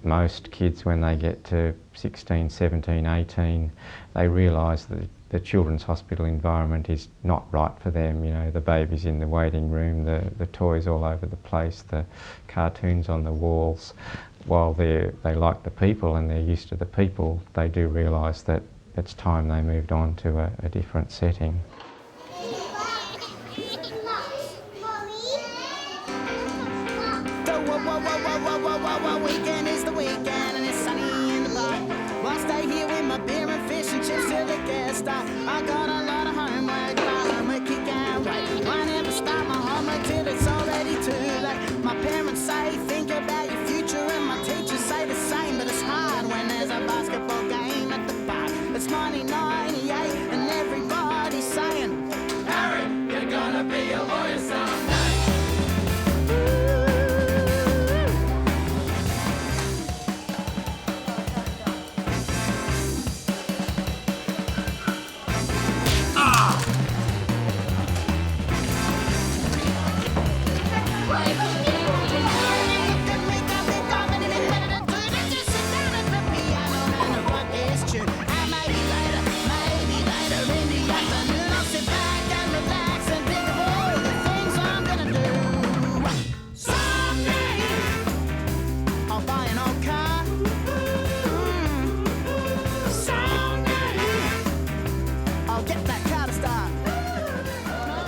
most kids, when they get to 16, 17, 18, they realise that the children's hospital environment is not right for them. You know, the babies in the waiting room, the toys all over the place, the cartoons on the walls. While they like the people and they're used to the people, they do realise that it's time they moved on to a different setting. Weekend is the weekend and it's sunny in the park. Well, I stay here with my beer and fish and chips till the gas stop. I got a lot of homework, but homework you can't wait. I never start my homework till it's already too late. My parents say think about your future and my teachers say the same, but it's hard when there's a basketball game at the park. It's 1998 and everybody's saying, Harry, you're gonna be a lawyer someday.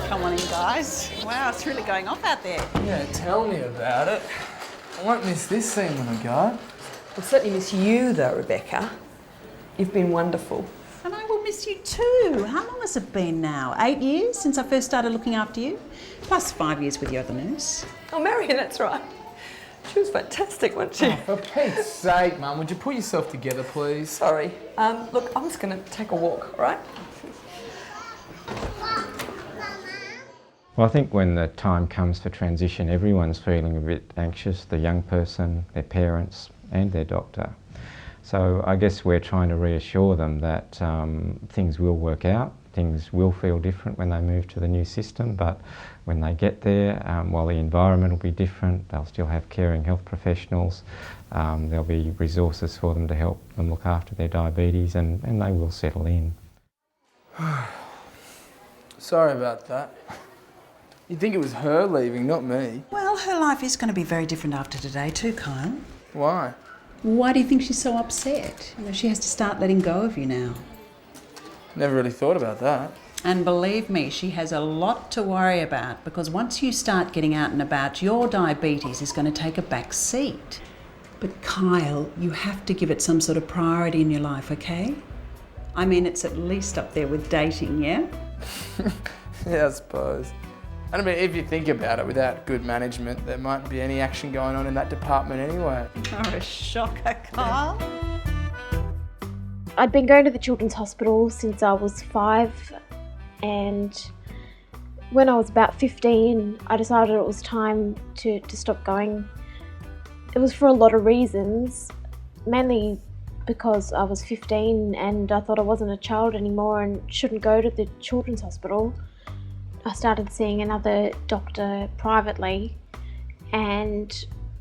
Come on in, guys. Wow, it's really going off out there. Yeah, tell me about it. I won't miss this scene when I go. I'll certainly miss you though, Rebecca. You've been wonderful. And I will miss you too. How long has it been now? 8 years since I first started looking after you? Plus 5 years with your other nurse. Oh, Marion, that's right. She was fantastic, wasn't she? Oh, for Pete's sake, Mum, would you put yourself together, please? Sorry. Look, I'm just going to take a walk, all right? Well, I think when the time comes for transition, everyone's feeling a bit anxious, the young person, their parents and their doctor. So I guess we're trying to reassure them that things will work out, things will feel different when they move to the new system, but when they get there, while the environment will be different, they'll still have caring health professionals, there'll be resources for them to help them look after their diabetes, and they will settle in. Sorry about that. You'd think it was her leaving, not me. Well, her life is going to be very different after today too, Kyle. Why? Why do you think she's so upset? You know, she has to start letting go of you now. Never really thought about that. And believe me, she has a lot to worry about, because once you start getting out and about, your diabetes is going to take a back seat. But Kyle, you have to give it some sort of priority in your life, okay? I mean, it's at least up there with dating, yeah? Yeah, I suppose. I mean, if you think about it, without good management, there mightn't be any action going on in that department anyway. You're a shocker, Kyle. I'd been going to the children's hospital since I was 5, and when I was about 15, I decided it was time to stop going. It was for a lot of reasons, mainly because I was 15 and I thought I wasn't a child anymore and shouldn't go to the children's hospital. I started seeing another doctor privately, and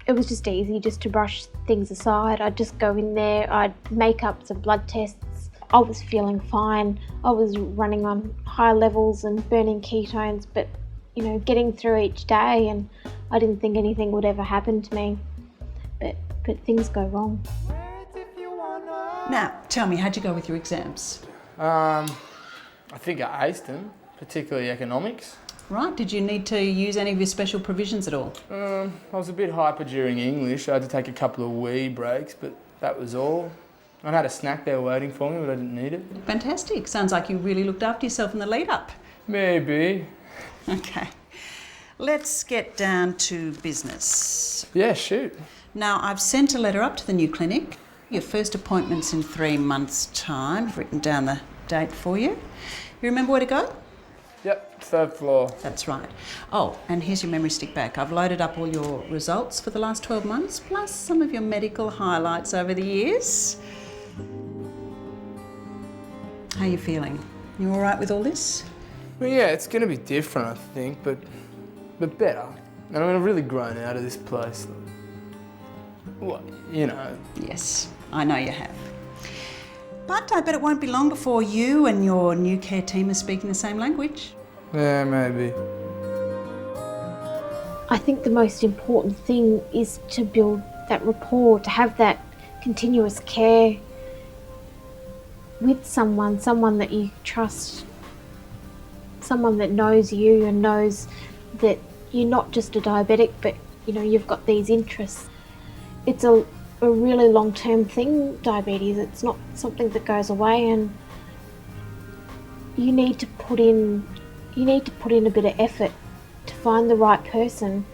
it was just easy just to brush things aside. I'd just go in there, I'd make up some blood tests. I was feeling fine. I was running on high levels and burning ketones, but you know, getting through each day, and I didn't think anything would ever happen to me. But things go wrong. Now, tell me, how'd you go with your exams? I think I aced them, particularly economics. Right, did you need to use any of your special provisions at all? I was a bit hyper during English. I had to take a couple of wee breaks, but that was all. I had a snack there waiting for me, but I didn't need it. Fantastic. Sounds like you really looked after yourself in the lead-up. Maybe. Okay. Let's get down to business. Yeah, shoot. Now, I've sent a letter up to the new clinic. Your first appointment's in 3 months' time. I've written down the date for you. You remember where to go? Yep, 3rd floor. That's right. Oh, and here's your memory stick back. I've loaded up all your results for the last 12 months, plus some of your medical highlights over the years. How are you feeling? You all right with all this? Well, yeah, it's going to be different, I think, but better. And I mean, I've really grown out of this place. Well, you know. Yes, I know you have. But I bet it won't be long before you and your new care team are speaking the same language. Yeah, maybe. I think the most important thing is to build that rapport, to have that continuous care with someone that you trust, someone that knows you and knows that you're not just a diabetic, but you know, you've got these interests. It's a really long-term thing, diabetes. It's not something that goes away, and you need to put in a bit of effort to find the right person.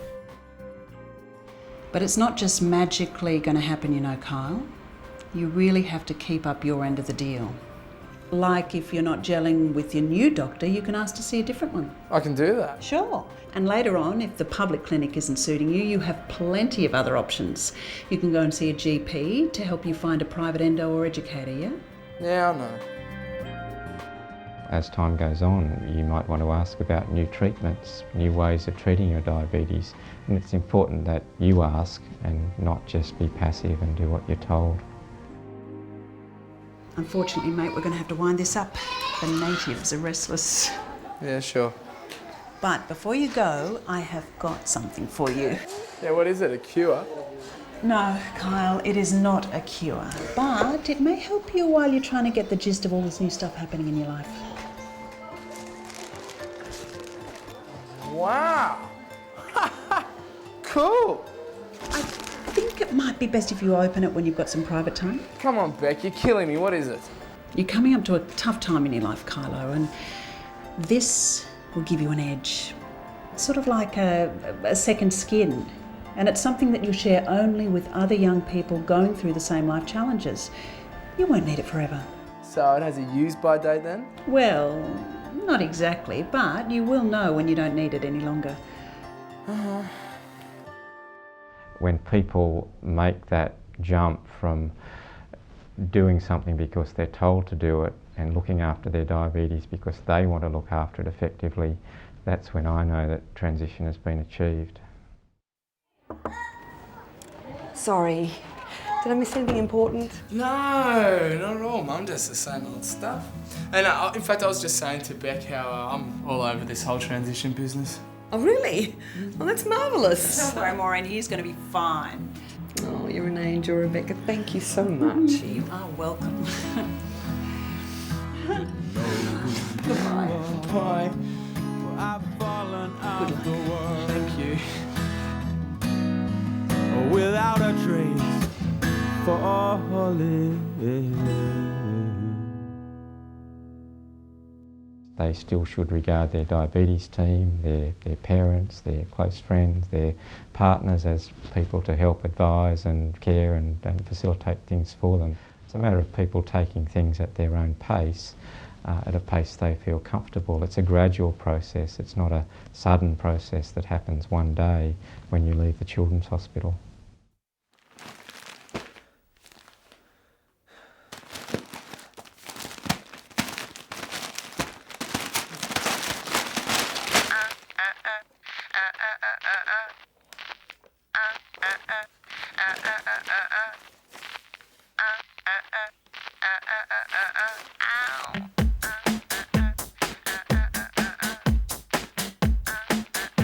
But it's not just magically going to happen, you know, Kyle. You really have to keep up your end of the deal. Like if you're not gelling with your new doctor, you can ask to see a different one. I can do that. Sure. And later on, if the public clinic isn't suiting you, you have plenty of other options. You can go and see a GP to help you find a private endo or educator, yeah? Yeah, I know. As time goes on, you might want to ask about new treatments, new ways of treating your diabetes, and it's important that you ask and not just be passive and do what you're told. Unfortunately, mate, we're going to have to wind this up. The natives are restless. Yeah, sure. But before you go, I have got something for you. Yeah, what is it, a cure? No, Kyle, it is not a cure, but it may help you while you're trying to get the gist of all this new stuff happening in your life. Wow! Cool! I think it might be best if you open it when you've got some private time. Come on, Beck, you're killing me. What is it? You're coming up to a tough time in your life, Kylo, and this will give you an edge. Sort of like a second skin. And it's something that you'll share only with other young people going through the same life challenges. You won't need it forever. So it has a use-by date then? Well, not exactly, but you will know when you don't need it any longer. When people make that jump from doing something because they're told to do it and looking after their diabetes because they want to look after it effectively, that's when I know that transition has been achieved. Sorry, did I miss anything important? No, not at all. Mum does the same old stuff. And in fact, I was just saying to Beck how I'm all over this whole transition business. Oh, really? Well, that's marvellous. Don't worry, Maureen, he's going to be fine. Oh, you're an angel, Rebecca. Thank you so much. You are welcome. Bye. Thank you. Without a trace falling. They still should regard their diabetes team, their parents, their close friends, their partners as people to help advise and care and facilitate things for them. It's a matter of people taking things at their own pace, at a pace they feel comfortable. It's a gradual process. It's not a sudden process that happens one day when you leave the children's hospital.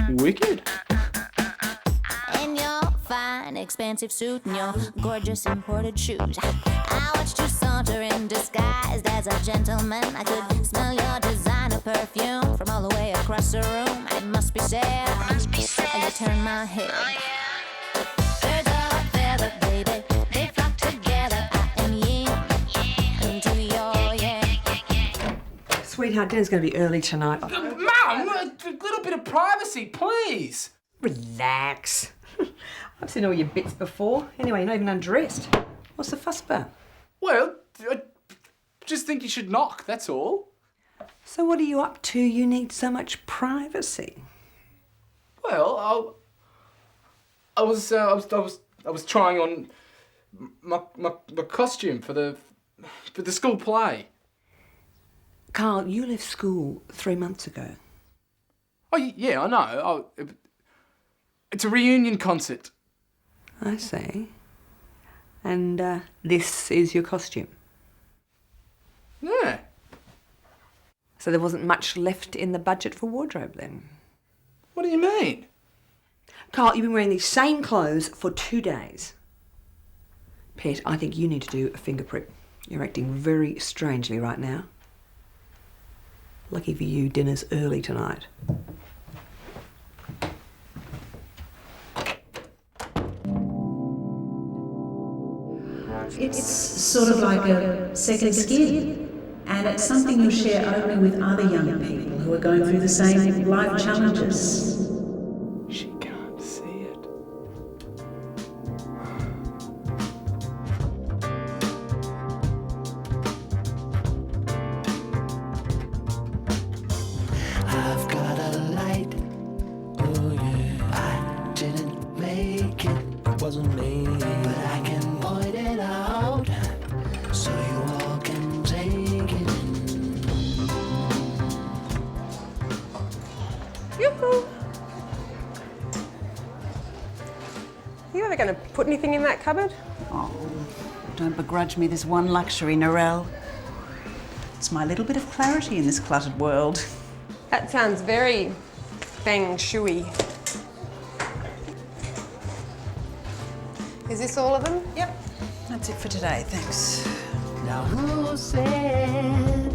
Wicked. In your fine, expensive suit and your gorgeous imported shoes, I watched you saunter in disguised as a gentleman. I could smell your designer perfume from all the way across the room. It must be said, and you turn my head. Birds of a feather, baby, they flock together. I am yin into your yang. Sweetheart, dinner's going to be early tonight. Mum, a little bit of privacy, please. Relax. I've seen all your bits before. Anyway, you're not even undressed. What's the fuss about? Well, I just think you should knock, that's all. So what are you up to? You need so much privacy. Well, I was trying on my costume for the school play. Carl, you left school 3 months ago. Oh yeah, I know. It's a reunion concert. I see. And this is your costume. Yeah. So there wasn't much left in the budget for wardrobe then? What do you mean? Carl, you've been wearing these same clothes for 2 days. Pet, I think you need to do a finger prick. You're acting very strangely right now. Lucky for you, dinner's early tonight. It's sort of like a second skin, and it's something you'll share only with other young people who are going through the same life challenges. She can't see it. I've got a light. Oh yeah. I didn't make it. It wasn't me. But I can point it out so you all can take it in. Yoo-hoo! You ever going to put anything in that cupboard? Oh, don't begrudge me this one luxury, Narelle. It's my little bit of clarity in this cluttered world. That sounds very feng shui. Is this all of them? Yep, that's it for today, thanks. Now who said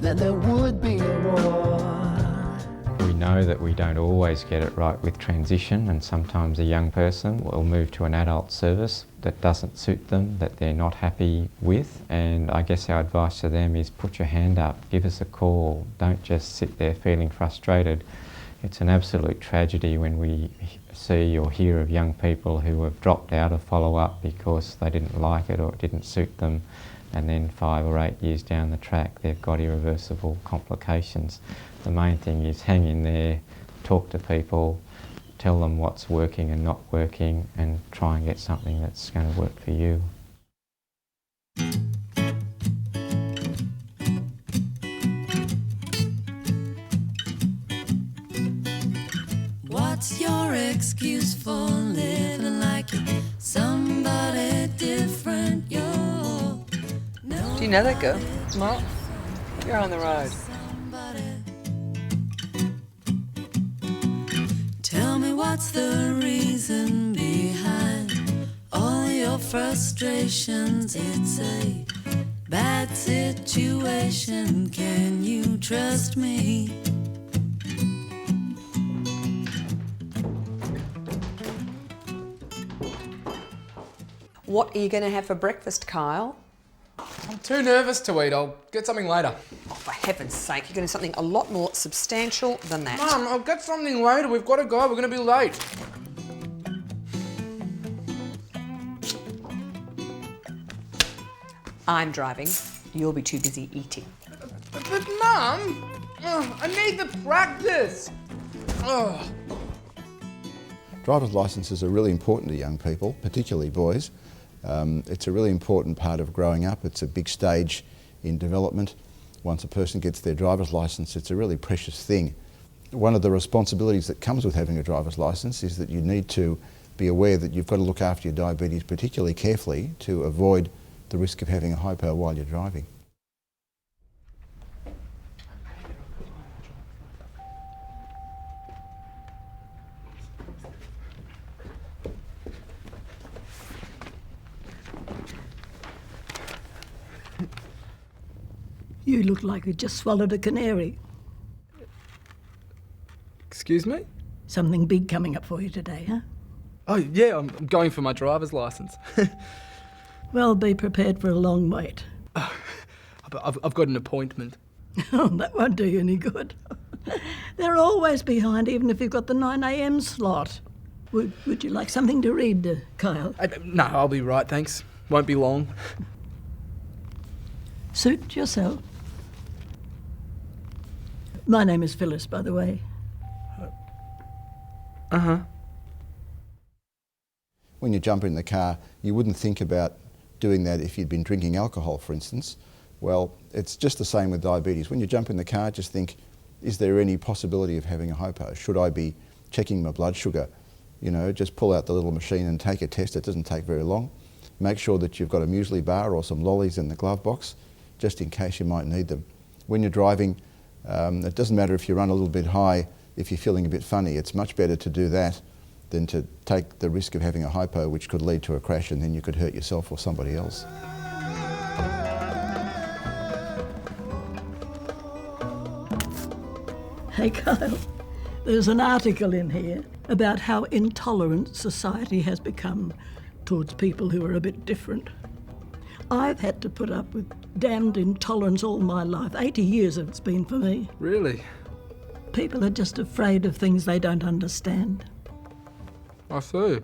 that there would be a war? We know that we don't always get it right with transition, and sometimes a young person will move to an adult service that doesn't suit them, that they're not happy with. And I guess our advice to them is put your hand up, give us a call. Don't just sit there feeling frustrated. It's an absolute tragedy when we see or hear of young people who have dropped out of follow-up because they didn't like it or it didn't suit them, and then 5 or 8 years down the track they've got irreversible complications. The main thing is hang in there, talk to people, tell them what's working and not working, and try and get something that's going to work for you. What's your excuse for living like you're somebody different? You're no. Do you know that girl? Well, you're on the road. Tell me what's the reason behind all your frustrations? It's a bad situation. Can you trust me? What are you going to have for breakfast, Kyle? I'm too nervous to eat. I'll get something later. Oh, for heaven's sake, you're going to do something a lot more substantial than that. Mum, I'll get something later. We've got to go. We're going to be late. I'm driving. You'll be too busy eating. But Mum, I need the practice. Ugh. Driver's licences are really important to young people, particularly boys. It's a really important part of growing up. It's a big stage in development. Once a person gets their driver's licence, it's a really precious thing. One of the responsibilities that comes with having a driver's licence is that you need to be aware that you've got to look after your diabetes particularly carefully to avoid the risk of having a hypo while you're driving. You look like you just swallowed a canary. Excuse me? Something big coming up for you today, huh? Oh, yeah, I'm going for my driver's licence. Well, be prepared for a long wait. But I've got an appointment. Oh, that won't do you any good. They're always behind, even if you've got the 9 a.m. slot. Would you like something to read, Kyle? No, I'll be right, thanks. Won't be long. Suit yourself. My name is Phyllis, by the way. Uh-huh. When you jump in the car, you wouldn't think about doing that if you'd been drinking alcohol, for instance. Well, it's just the same with diabetes. When you jump in the car, just think, is there any possibility of having a hypo? Should I be checking my blood sugar? You know, just pull out the little machine and take a test. It doesn't take very long. Make sure that you've got a muesli bar or some lollies in the glove box, just in case you might need them. When you're driving, it doesn't matter if you run a little bit high, if you're feeling a bit funny. It's much better to do that than to take the risk of having a hypo, which could lead to a crash, and then you could hurt yourself or somebody else. Hey Kyle, there's an article in here about how intolerant society has become towards people who are a bit different. I've had to put up with damned intolerance all my life. 80 years it's been for me. Really? People are just afraid of things they don't understand. I see.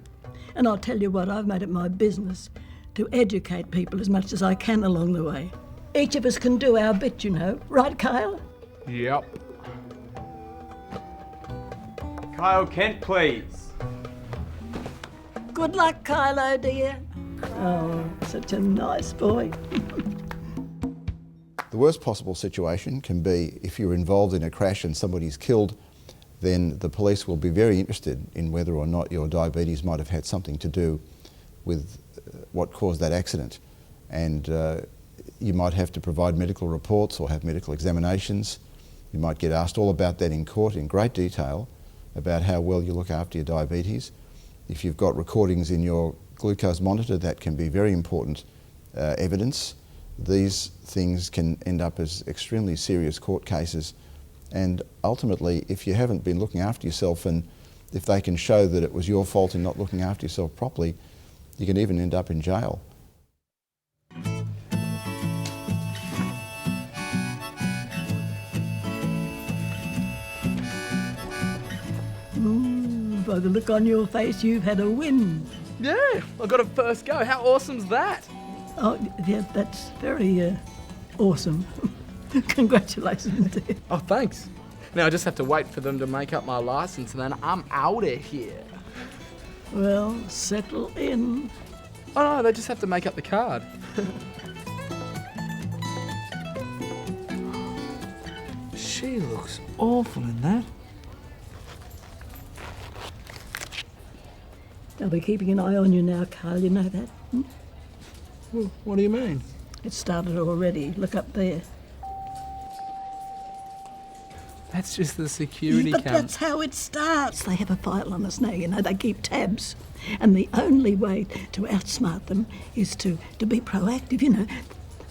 And I'll tell you what, I've made it my business to educate people as much as I can along the way. Each of us can do our bit, you know. Right, Kyle? Yep. Kyle Kent, please. Good luck, Kylo, dear. Oh, such a nice boy. The worst possible situation can be if you're involved in a crash and somebody's killed, then the police will be very interested in whether or not your diabetes might have had something to do with what caused that accident. And you might have to provide medical reports or have medical examinations. You might get asked all about that in court in great detail about how well you look after your diabetes. If you've got recordings in your glucose monitor, that can be very important evidence. These things can end up as extremely serious court cases, and ultimately, if you haven't been looking after yourself, and if they can show that it was your fault in not looking after yourself properly, you can even end up in jail. By the look on your face, you've had a win. Yeah, I got a first go. How awesome's that? Oh, yeah, that's very awesome. Congratulations, dear. Oh, thanks. Now I just have to wait for them to make up my licence and then I'm out of here. Well, settle in. Oh no, they just have to make up the card. She looks awful in that. They'll be keeping an eye on you now, Carl, you know that? Well, what do you mean? It started already. Look up there. That's just the security But cam. that's how it starts. They have a file on us now, you know, they keep tabs. And the only way to outsmart them is to be proactive, you know.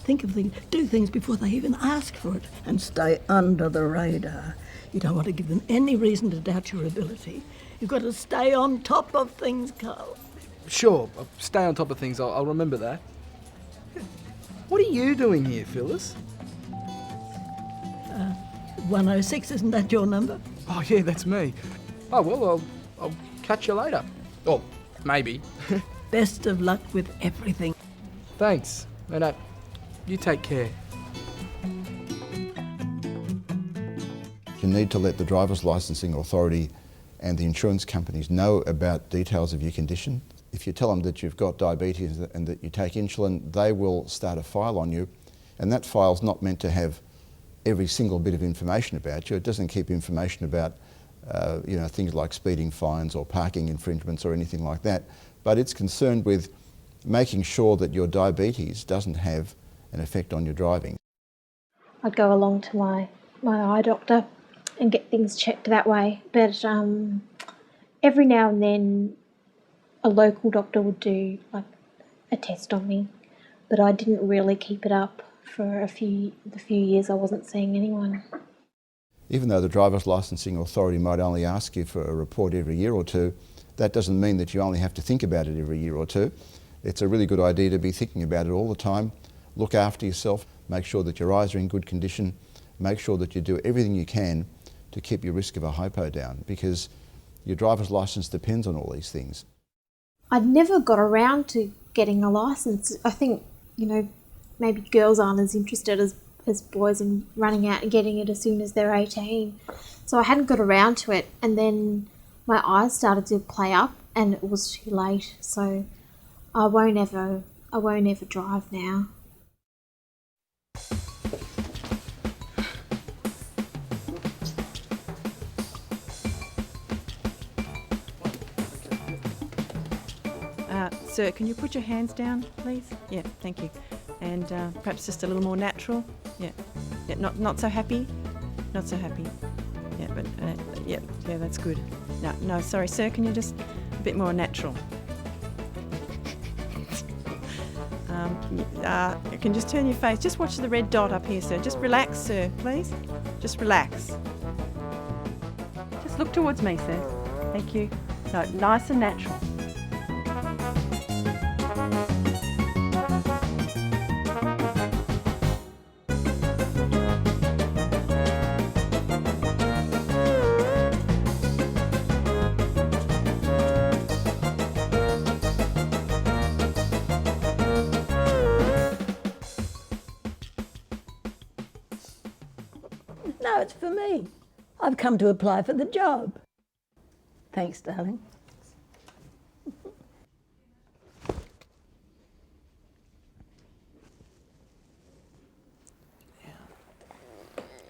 Think of things, do things before they even ask for it, and stay under the radar. You don't want to give them any reason to doubt your ability. You've got to stay on top of things, Carl. Sure, I'll stay on top of things. I'll remember that. What are you doing here, Phyllis? 106, isn't that your number? Oh, yeah, that's me. Oh, well, I'll catch you later. Or maybe. Best of luck with everything. Thanks. And you take care. You need to let the driver's licensing authority and the insurance companies know about details of your condition. If you tell them that you've got diabetes and that you take insulin, they will start a file on you, and that file's not meant to have every single bit of information about you. It doesn't keep information about things like speeding fines or parking infringements or anything like that, but it's concerned with making sure that your diabetes doesn't have an effect on your driving. I'd go along to my eye doctor and get things checked that way, but every now and then a local doctor would do like a test on me, but I didn't really keep it up for the few years I wasn't seeing anyone. Even though the driver's licensing authority might only ask you for a report every year or two, that doesn't mean that you only have to think about it every year or two. It's a really good idea to be thinking about it all the time. Look after yourself, make sure that your eyes are in good condition, make sure that you do everything you can to keep your risk of a hypo down, because your driver's licence depends on all these things. I'd never got around to getting a licence. I think, maybe girls aren't as interested as boys in running out and getting it as soon as they're 18. So I hadn't got around to it, and then my eyes started to play up and it was too late. So I won't ever drive now. Sir, can you put your hands down, please? Yeah, thank you. And perhaps just a little more natural. Yeah, yeah. Not so happy. Not so happy. Yeah, but yeah, that's good. No, sorry, sir. Can you just a bit more natural? You can just turn your face. Just watch the red dot up here, sir. Just relax, sir, please. Just relax. Just look towards me, sir. Thank you. No, nice and natural. No, it's for me. I've come to apply for the job. Thanks, darling.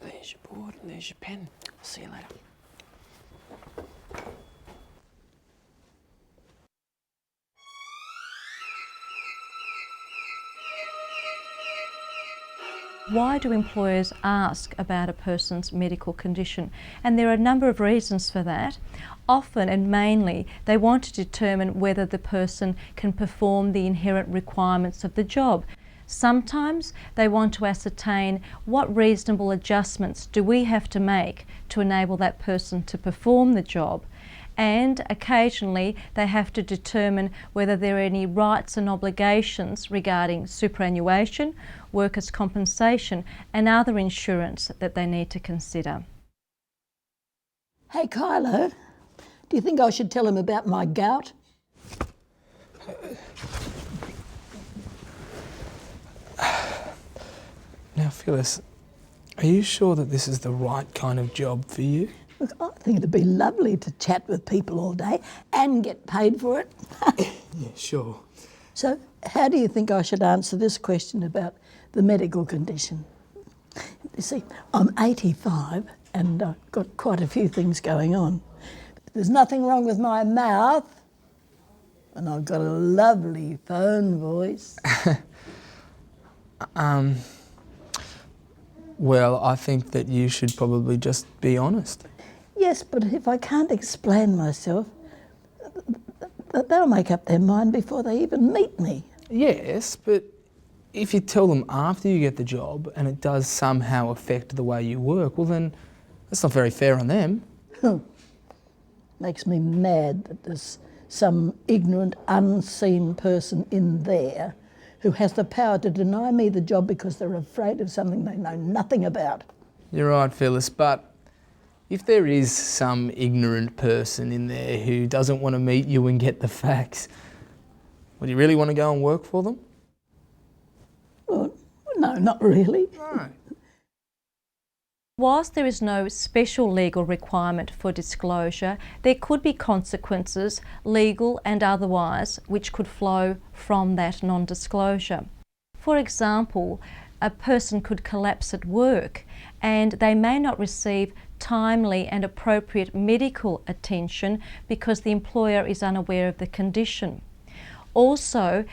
There's your board and there's your pen. I'll see you later. Why do employers ask about a person's medical condition? And there are a number of reasons for that. Often and mainly they want to determine whether the person can perform the inherent requirements of the job. Sometimes they want to ascertain what reasonable adjustments do we have to make to enable that person to perform the job. And occasionally they have to determine whether there are any rights and obligations regarding superannuation, workers' compensation and other insurance that they need to consider. Hey, Kylo, do you think I should tell him about my gout? Now, Phyllis, are you sure that this is the right kind of job for you? Look, I think it'd be lovely to chat with people all day and get paid for it. Yeah, sure. So, how do you think I should answer this question about the medical condition? You see, I'm 85 and I've got quite a few things going on. There's nothing wrong with my mouth and I've got a lovely phone voice. Well, I think that you should probably just be honest. Yes, but if I can't explain myself, they'll make up their mind before they even meet me. Yes, but if you tell them after you get the job and it does somehow affect the way you work, well then that's not very fair on them. Makes me mad that there's some ignorant, unseen person in there who has the power to deny me the job because they're afraid of something they know nothing about. You're right, Phyllis, but if there is some ignorant person in there who doesn't want to meet you and get the facts, would you really want to go and work for them? Well, no, not really. No. Whilst there is no special legal requirement for disclosure, there could be consequences, legal and otherwise, which could flow from that non-disclosure. For example, a person could collapse at work and they may not receive timely and appropriate medical attention because the employer is unaware of the condition. Also,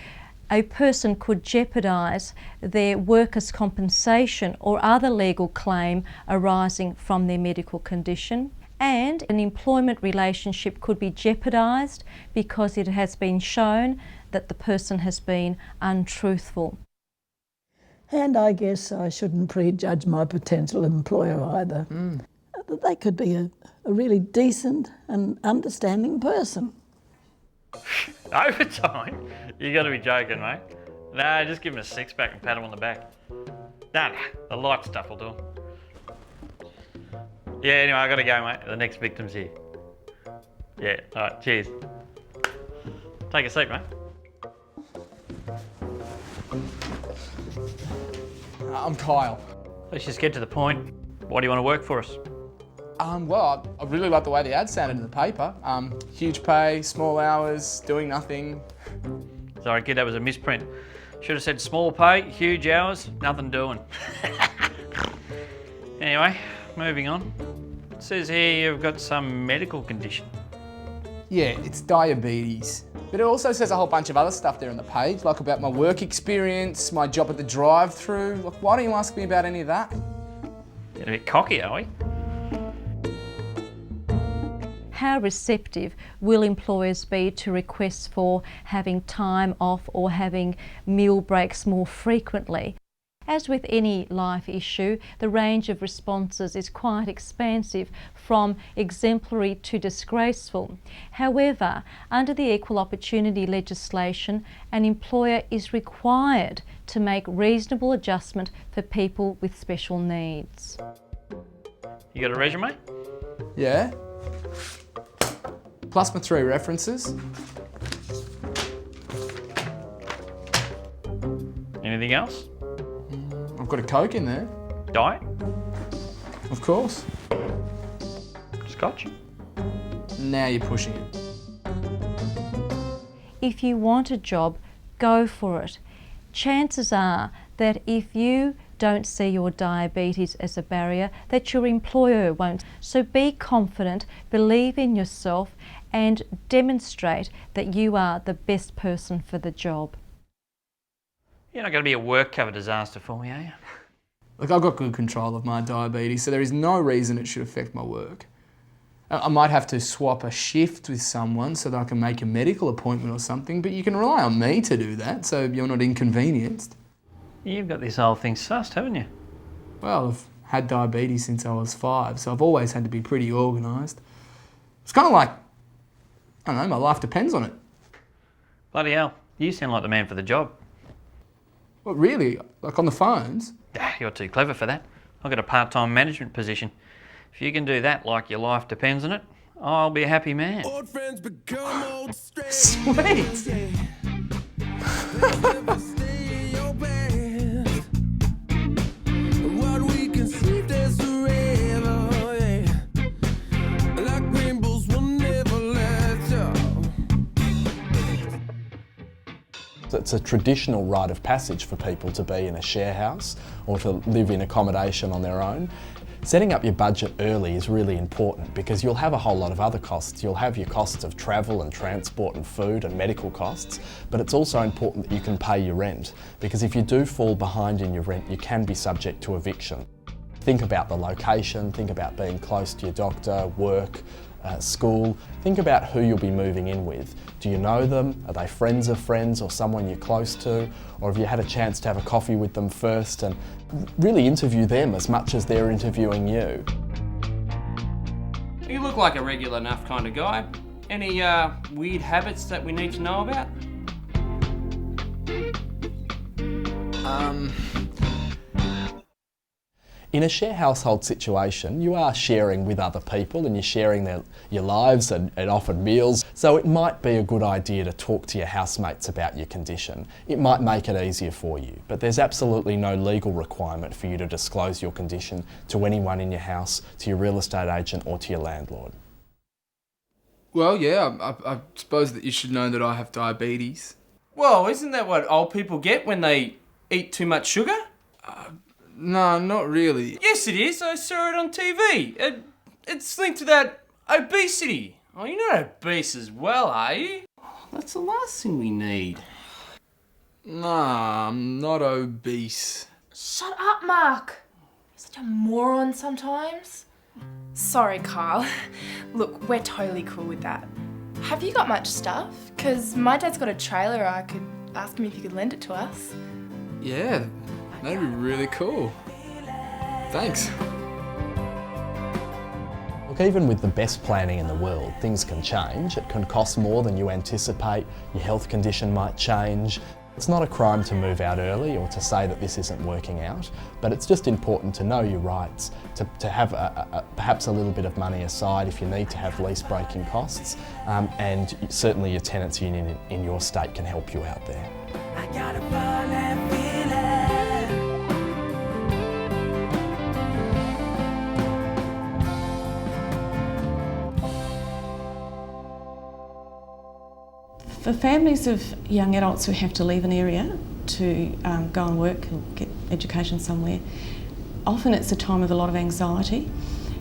a person could jeopardise their workers' compensation or other legal claim arising from their medical condition, and an employment relationship could be jeopardised because it has been shown that the person has been untruthful. And I guess I shouldn't prejudge my potential employer either. They could be a really decent and understanding person. Overtime? You got to be joking, mate. Nah, just give him a six-pack and pat him on the back. Nah, the light stuff will do him. Yeah, anyway, I got to go, mate. The next victim's here. Yeah, all right, cheers. Take a seat, mate. I'm Kyle. Let's just get to the point. Why do you want to work for us? Well, I really like the way the ad sounded in the paper. Huge pay, small hours, doing nothing. Sorry, kid, that was a misprint. Should have said small pay, huge hours, nothing doing. Anyway, moving on. It says here you've got some medical condition. Yeah, it's diabetes. But it also says a whole bunch of other stuff there on the page, like about my work experience, my job at the drive-thru. Like, why don't you ask me about any of that? Getting a bit cocky, are we? How receptive will employers be to requests for having time off or having meal breaks more frequently? As with any life issue, the range of responses is quite expansive, from exemplary to disgraceful. However, under the equal opportunity legislation, an employer is required to make reasonable adjustment for people with special needs. You got a resume? Yeah. Plus my 3 references. Anything else? I've got a Coke in there. Diet? Of course. Scotch? Now you're pushing it. If you want a job, go for it. Chances are that if you don't see your diabetes as a barrier, that your employer won't. So be confident, believe in yourself, and demonstrate that you are the best person for the job. You're not going to be a work cover disaster for me, are you? Look, I've got good control of my diabetes, so there is no reason it should affect my work. I might have to swap a shift with someone so that I can make a medical appointment or something, but you can rely on me to do that, so you're not inconvenienced. You've got this whole thing sussed, haven't you? Well, I've had diabetes since I was 5, so I've always had to be pretty organised. It's kind of like, I don't know, my life depends on it. Bloody hell, you sound like the man for the job. What, really? Like on the phones? You're too clever for that. I've got a part-time management position. If you can do that like your life depends on it, I'll be a happy man. Old friends become old Sweet! What we conceived as forever, yeah. Like rainbows will never let go. It's a traditional rite of passage for people to be in a share house or to live in accommodation on their own. Setting up your budget early is really important because you'll have a whole lot of other costs. You'll have your costs of travel and transport and food and medical costs, but it's also important that you can pay your rent, because if you do fall behind in your rent, you can be subject to eviction. Think about the location, think about being close to your doctor, work, school. Think about who you'll be moving in with. Do you know them? Are they friends of friends or someone you're close to? Or have you had a chance to have a coffee with them first and really interview them as much as they're interviewing you? You look like a regular enough kind of guy. Any weird habits that we need to know about? In a share household situation, you are sharing with other people and you're sharing your lives and often meals. So it might be a good idea to talk to your housemates about your condition. It might make it easier for you, but there's absolutely no legal requirement for you to disclose your condition to anyone in your house, to your real estate agent or to your landlord. Well, yeah, I suppose that you should know that I have diabetes. Well, isn't that what old people get when they eat too much sugar? No, not really. Yes, it is. I saw it on TV. It's linked to that obesity. Oh, you're not obese as well, are you? That's the last thing we need. Nah, I'm not obese. Shut up, Mark. You're such a moron sometimes. Sorry, Kyle. Look, we're totally cool with that. Have you got much stuff? Because my dad's got a trailer. I could ask him if he could lend it to us. Yeah, that'd be really cool. Thanks. Look, even with the best planning in the world, things can change. It can cost more than you anticipate. Your health condition might change. It's not a crime to move out early or to say that this isn't working out, but it's just important to know your rights, to have perhaps a little bit of money aside if you need to have lease breaking costs, and certainly your tenants union in your state can help you out there. I got a funny feeling. For families of young adults who have to leave an area to go and work or get education somewhere, often it's a time of a lot of anxiety,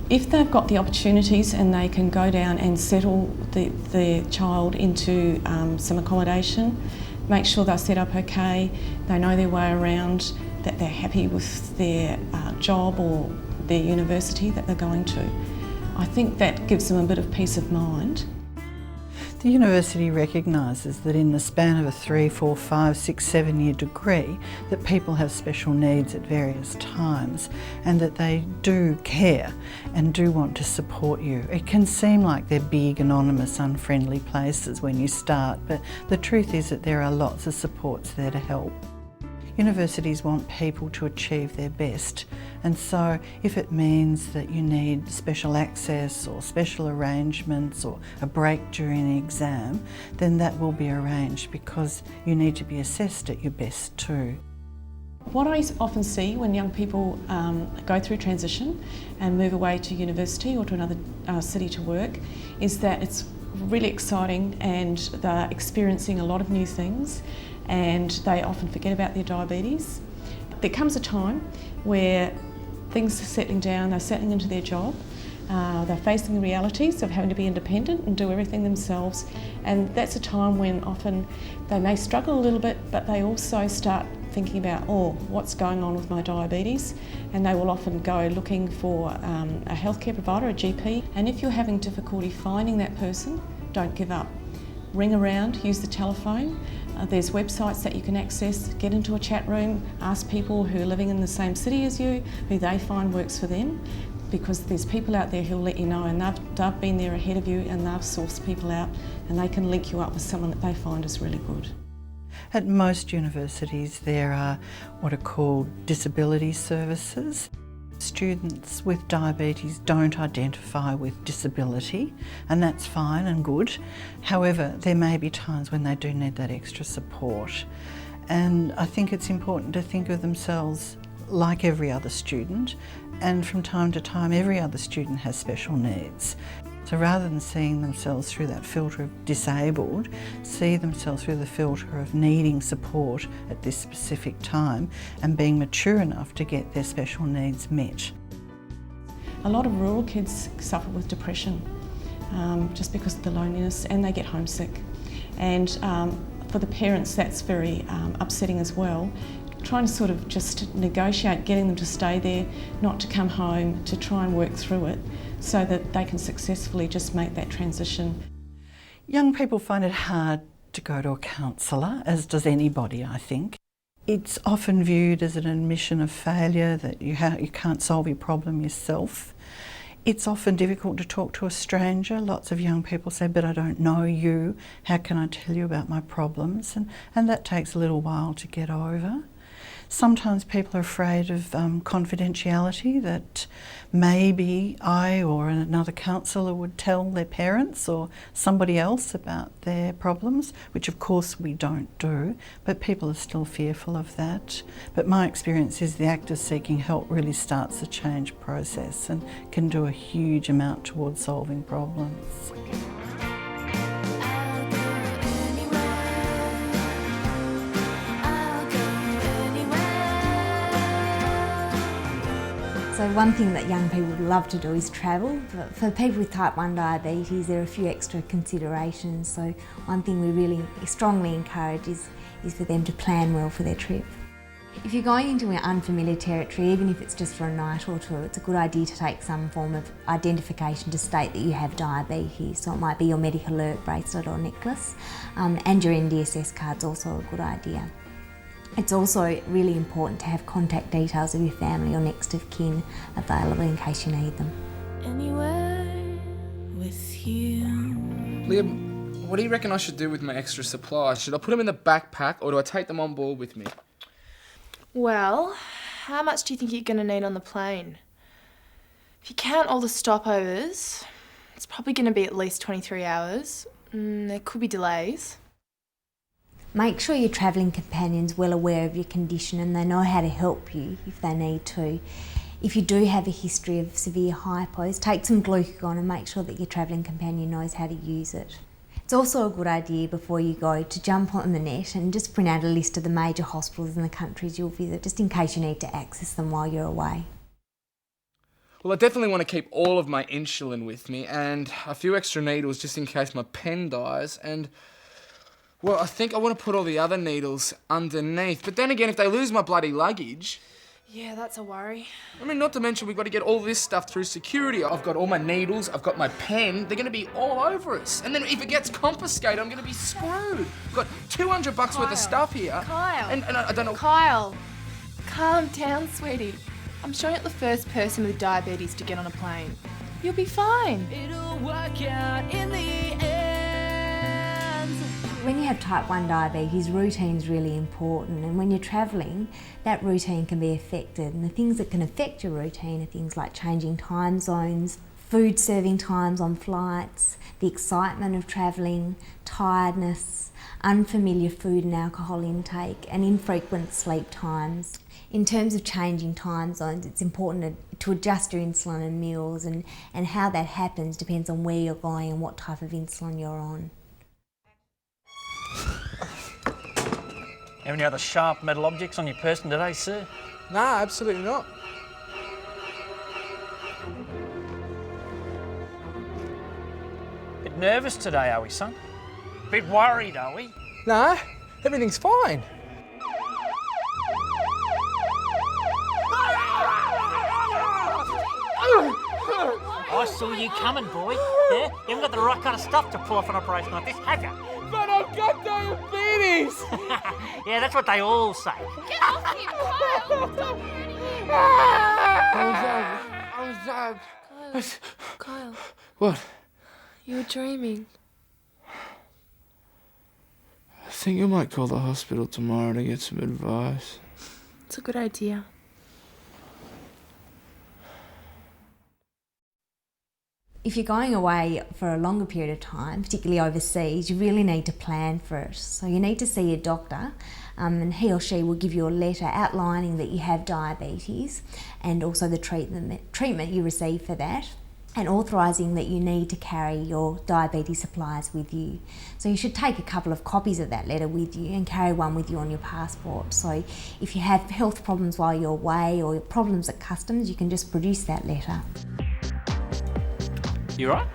If they've got the opportunities and they can go down and settle the child into some accommodation, make sure they're set up okay, they know their way around, that they're happy with their job or their university that they're going to. I think that gives them a bit of peace of mind. The university recognises that in the span of a 3, 4, 5, 6, 7 year degree that people have special needs at various times and that they do care and do want to support you. It can seem like they're big, anonymous, unfriendly places when you start, but the truth is that there are lots of supports there to help. Universities want people to achieve their best, and so if it means that you need special access or special arrangements or a break during the exam, then that will be arranged because you need to be assessed at your best too. What I often see when young people go through transition and move away to university or to another city to work is that it's really exciting and they're experiencing a lot of new things, and they often forget about their diabetes. There comes a time where things are settling down, they're settling into their job, they're facing the realities of having to be independent and do everything themselves, and that's a time when often they may struggle a little bit, but they also start thinking about, oh, what's going on with my diabetes, and they will often go looking for a healthcare provider, a GP, and if you're having difficulty finding that person, don't give up. Ring around, use the telephone. There's websites that you can access, get into a chat room, ask people who are living in the same city as you, who they find works for them, because there's people out there who'll let you know, and they've been there ahead of you and they've sourced people out, and they can link you up with someone that they find is really good. At most universities there are what are called disability services. Students with diabetes don't identify with disability, and that's fine and good. However, there may be times when they do need that extra support, and I think it's important to think of themselves like every other student, and from time to time every other student has special needs. So rather than seeing themselves through that filter of disabled, see themselves through the filter of needing support at this specific time and being mature enough to get their special needs met. A lot of rural kids suffer with depression just because of the loneliness, and they get homesick. And for the parents that's very upsetting as well. Trying to sort of just negotiate getting them to stay there, not to come home, to try and work through it so that they can successfully just make that transition. Young people find it hard to go to a counsellor, as does anybody, I think. It's often viewed as an admission of failure, that you can't solve your problem yourself. It's often difficult to talk to a stranger. Lots of young people say, but I don't know you, how can I tell you about my problems? And that takes a little while to get over. Sometimes people are afraid of confidentiality, that maybe I or another counsellor would tell their parents or somebody else about their problems, which of course we don't do, but people are still fearful of that. But my experience is the act of seeking help really starts the change process and can do a huge amount towards solving problems. So one thing that young people would love to do is travel. But for people with type 1 diabetes, there are a few extra considerations. So one thing we really strongly encourage is for them to plan well for their trip. If you're going into an unfamiliar territory, even if it's just for a night or two, it's a good idea to take some form of identification to state that you have diabetes. So it might be your medical alert bracelet or necklace, and your NDSS card's also a good idea. It's also really important to have contact details of your family or next of kin available in case you need them. Anywhere with you. Liam, what do you reckon I should do with my extra supplies? Should I put them in the backpack or do I take them on board with me? Well, how much do you think you're going to need on the plane? If you count all the stopovers, it's probably going to be at least 23 hours. There could be delays. Make sure your travelling companion's well aware of your condition and they know how to help you if they need to. If you do have a history of severe hypos, take some glucagon and make sure that your travelling companion knows how to use it. It's also a good idea before you go to jump on the net and just print out a list of the major hospitals in the countries you'll visit, just in case you need to access them while you're away. Well, I definitely want to keep all of my insulin with me and a few extra needles just in case my pen dies. And, well, I think I want to put all the other needles underneath. But then again, if they lose my bloody luggage... Yeah, that's a worry. I mean, not to mention we've got to get all this stuff through security. I've got all my needles, I've got my pen. They're going to be all over us. And then if it gets confiscated, I'm going to be screwed. I've got $200 worth of stuff here. Kyle. And I don't know... Kyle, calm down, sweetie. I'm sure you're not the first person with diabetes to get on a plane. You'll be fine. It'll work out in the end. When you have type 1 diabetes, routine's really important, and when you're travelling, that routine can be affected. And the things that can affect your routine are things like changing time zones, food serving times on flights, the excitement of travelling, tiredness, unfamiliar food and alcohol intake, and infrequent sleep times. In terms of changing time zones, it's important to adjust your insulin and meals, and how that happens depends on where you're going and what type of insulin you're on. Have any other sharp metal objects on your person today, sir? Nah, absolutely not. Bit nervous today, are we, son? Bit worried, are we? Nah, everything's fine. I saw you coming, boy. Yeah? You haven't got the right kind of stuff to pull off an operation like this, have you? But I've got diabetes! Yeah, that's what they all say. Get off him, Kyle! I'm sad. Kyle, What? you were dreaming. I think I might call the hospital tomorrow to get some advice. It's a good idea. If you're going away for a longer period of time, particularly overseas, you really need to plan for it. So you need to see your doctor, and he or she will give you a letter outlining that you have diabetes and also the treatment you receive for that, and authorising that you need to carry your diabetes supplies with you. So you should take a couple of copies of that letter with you and carry one with you on your passport. So if you have health problems while you're away or problems at customs, you can just produce that letter. You right?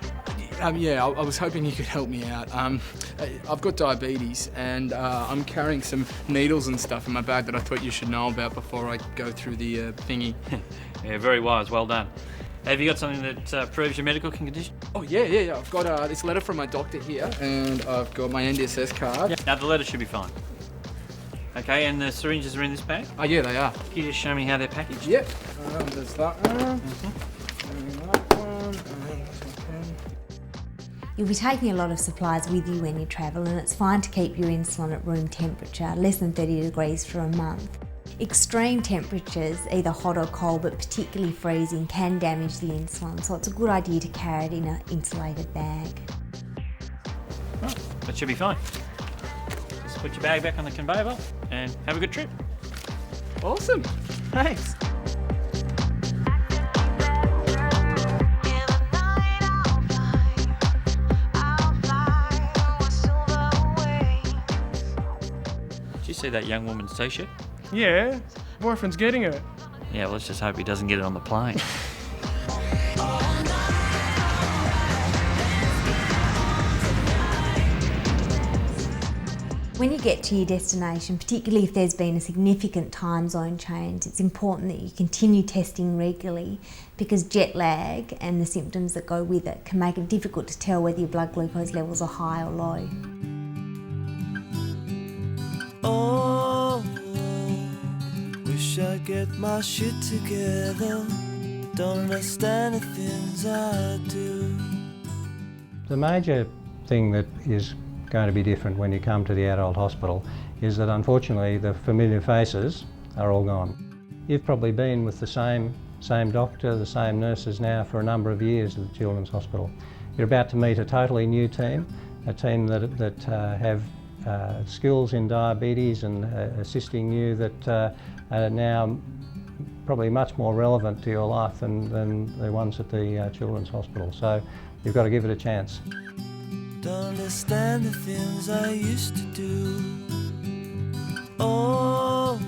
Yeah, I was hoping you could help me out. I've got diabetes and I'm carrying some needles and stuff in my bag that I thought you should know about before I go through the thingy. Yeah, very wise, well done. Have you got something that proves your medical condition? Oh, yeah. I've got this letter from my doctor here, and I've got my NDSS card. Yep. Now, the letter should be fine. Okay, and the syringes are in this bag? Oh, yeah, they are. Can you just show me how they're packaged? Yep. There's that one. And that one. You'll be taking a lot of supplies with you when you travel, and it's fine to keep your insulin at room temperature, less than 30 degrees for a month. Extreme temperatures, either hot or cold, but particularly freezing, can damage the insulin, so it's a good idea to carry it in an insulated bag. Right, that should be fine. Just put your bag back on the conveyor belt and have a good trip. Awesome. Thanks. Did you see that young woman's t-shirt? Yeah, boyfriend's getting her. Yeah, well, let's just hope he doesn't get it on the plane. When you get to your destination, particularly if there's been a significant time zone change, it's important that you continue testing regularly, because jet lag and the symptoms that go with it can make it difficult to tell whether your blood glucose levels are high or low. Oh, wish I get my shit together. Don't understand the things I do. The major thing that is going to be different when you come to the adult hospital is that unfortunately the familiar faces are all gone. You've probably been with the same doctor, the same nurses now for a number of years at the Children's Hospital. You're about to meet a totally new team, a team that have skills in diabetes and assisting you that are now probably much more relevant to your life than the ones at the Children's Hospital. So you've got to give it a chance. Don't understand the things I used to do. Oh,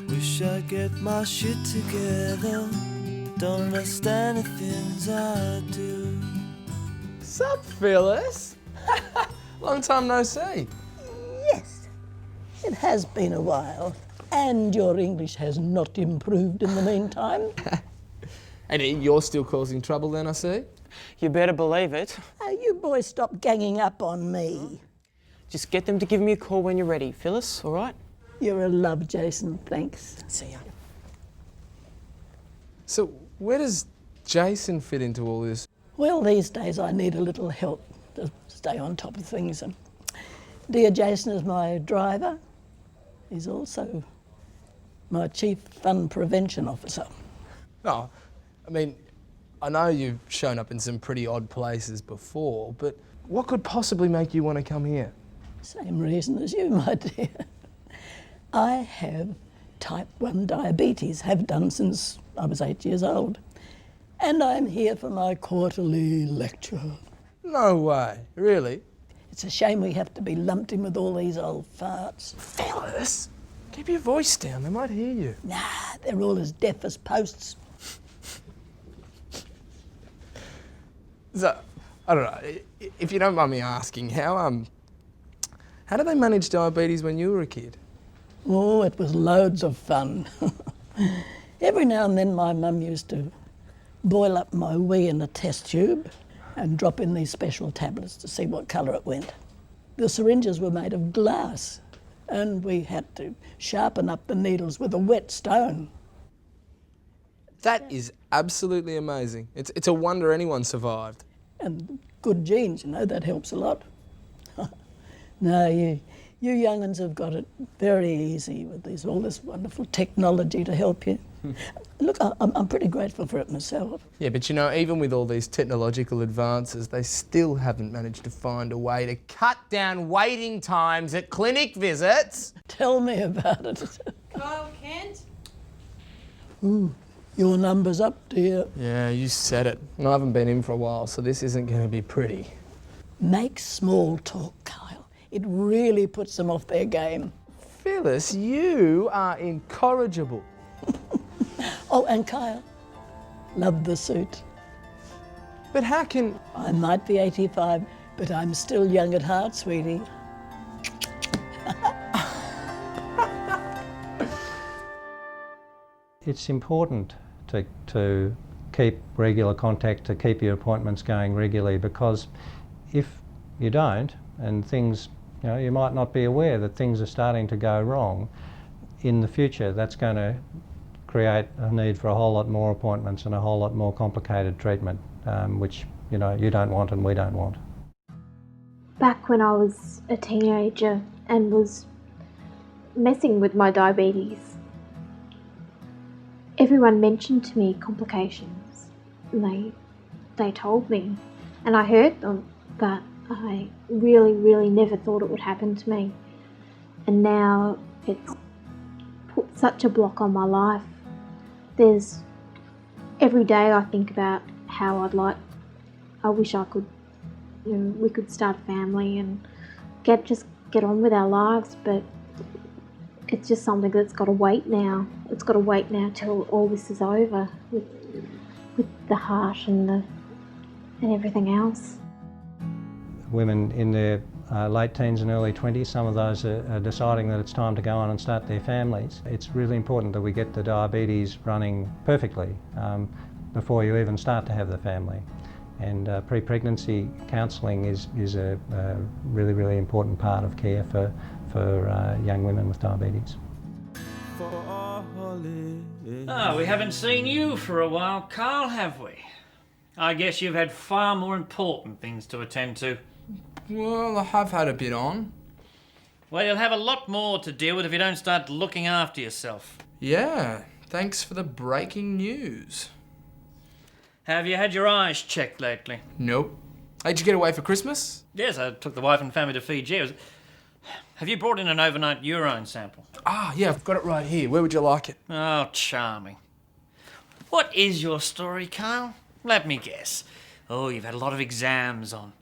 wish I get my shit together. Don't understand the things I do. Sup, Phyllis? Long time no see. Yes, it has been a while. And your English has not improved in the meantime. And you're still causing trouble then, I see? You better believe it. You boys stop ganging up on me. Just get them to give me a call when you're ready, Phyllis, all right? You're a love, Jason. Thanks. See ya. So where does Jason fit into all this? Well, these days I need a little help to stay on top of things. And dear Jason is my driver. He's also my chief fun prevention officer. Oh, I mean, I know you've shown up in some pretty odd places before, but what could possibly make you want to come here? Same reason as you, my dear. I have type 1 diabetes, have done since I was 8 years old. And I'm here for my quarterly lecture. No way, really? It's a shame we have to be lumped in with all these old farts. Phyllis, keep your voice down, they might hear you. Nah, they're all as deaf as posts. So, I don't know, if you don't mind me asking, how did they manage diabetes when you were a kid? Oh, it was loads of fun. Every now and then my mum used to boil up my wee in a test tube and drop in these special tablets to see what colour it went. The syringes were made of glass and we had to sharpen up the needles with a wet stone. That is absolutely amazing. It's a wonder anyone survived. And good genes, you know, that helps a lot. No, you young uns have got it very easy with all this wonderful technology to help you. Look, I'm pretty grateful for it myself. Yeah, but you know, even with all these technological advances, they still haven't managed to find a way to cut down waiting times at clinic visits. Tell me about it. Kyle Kent? Ooh, your number's up, dear. Yeah, you said it. And I haven't been in for a while, so this isn't going to be pretty. Make small talk, Kyle. It really puts them off their game. Phyllis, you are incorrigible. Oh, and Kyle, love the suit. But how can... I might be 85, but I'm still young at heart, sweetie. It's important to keep regular contact, to keep your appointments going regularly, because if you don't, and things, you know, you might not be aware that things are starting to go wrong, in the future that's going to create a need for a whole lot more appointments and a whole lot more complicated treatment, which, you know, you don't want and we don't want. Back when I was a teenager and was messing with my diabetes, everyone mentioned to me complications. They told me, and I heard them, but I really never thought it would happen to me. And now it's put such a block on my life. Every day I think about how I wish I could, you know, we could start a family and just get on with our lives, but it's just something that's got to wait now. It's got to wait now till all this is over with the heart and everything else. Women in their late teens and early 20s, some of those are deciding that it's time to go on and start their families. It's really important that we get the diabetes running perfectly before you even start to have the family. And pre-pregnancy counselling is a really important part of care for young women with diabetes. Oh, we haven't seen you for a while, Carl, have we? I guess you've had far more important things to attend to. Well, I have had a bit on. Well, you'll have a lot more to deal with if you don't start looking after yourself. Yeah, thanks for the breaking news. Have you had your eyes checked lately? Nope. Hey, did you get away for Christmas? Yes, I took the wife and family to Fiji. Have you brought in an overnight urine sample? Ah, yeah, I've got it right here. Where would you like it? Oh, charming. What is your story, Kyle? Let me guess. Oh, you've had a lot of exams on.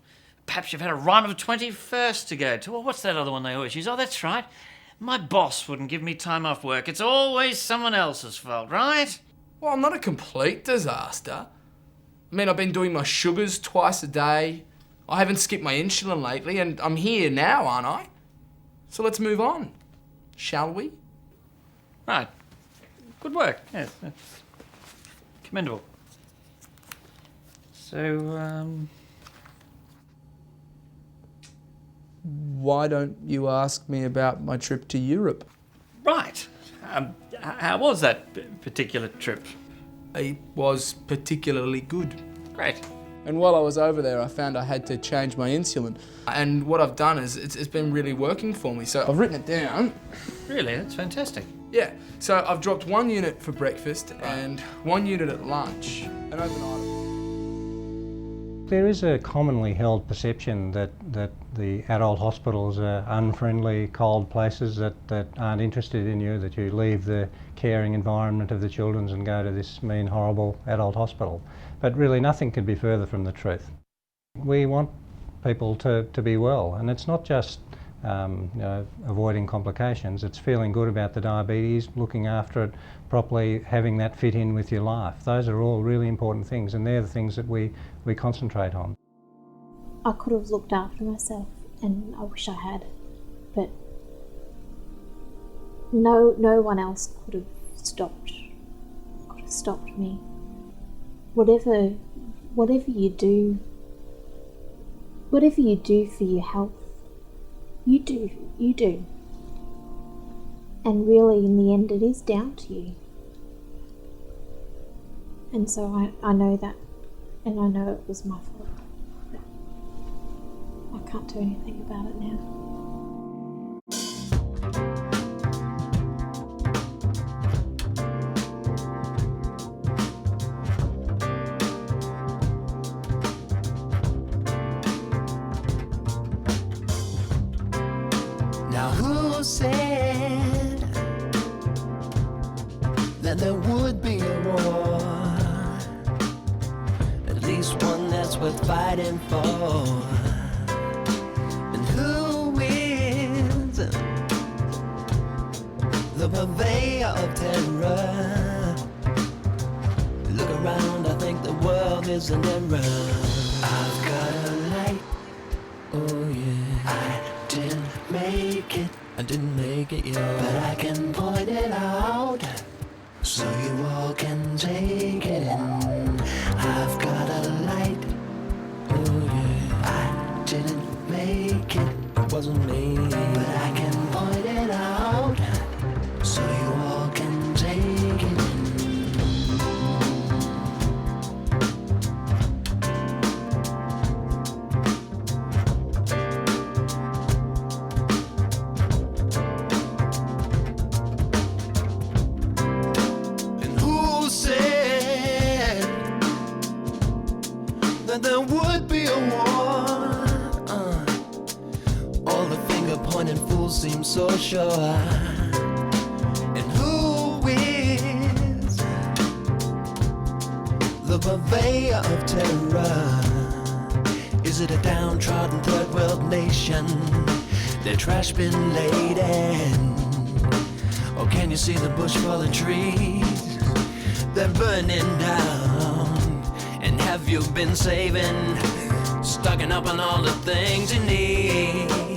Perhaps you've had a run of 21st to go to. Well, what's that other one they always use? Oh, that's right. My boss wouldn't give me time off work. It's always someone else's fault, right? Well, I'm not a complete disaster. I mean, I've been doing my sugars twice a day. I haven't skipped my insulin lately, and I'm here now, aren't I? So let's move on, shall we? Right. Good work. Yes, that's commendable. So, Why don't you ask me about my trip to Europe? Right. How was that particular trip? It was particularly good. Great. And while I was over there, I found I had to change my insulin. And what I've done is it's been really working for me. So I've written it down. Really? That's fantastic. Yeah. So I've dropped 1 unit for breakfast and 1 unit at lunch. And overnight. There is a commonly held perception that the adult hospitals are unfriendly, cold places that aren't interested in you, that you leave the caring environment of the children's and go to this mean, horrible adult hospital. But really nothing could be further from the truth. We want people to be well, and it's not just avoiding complications, it's feeling good about the diabetes, looking after it properly, having that fit in with your life. Those are all really important things, and they're the things that we concentrate on. I could have looked after myself, and I wish I had, but no one else could have stopped me. Whatever you do for your health, you do. And really, in the end, it is down to you. And so I know that, and I know it was my fault. But I can't do anything about it now. Now who said that there would be a war? At least one that's worth fighting for. And who is the purveyor of terror? Look around, I think the world is an error. I've got a light, oh yeah. I didn't make it, yeah. But I can point it out, so you all can take it in. I've got a light, oh yeah. I didn't make it, it wasn't me. But I can point it out, so you all can take it in. There would be a war. All the finger-pointing fools seem so sure. And who is the purveyor of terror? Is it a downtrodden third world nation, their trash bin laden? Or can you see the bush for the trees? They're burning down. And have you been saving, stocking up on all the things you need?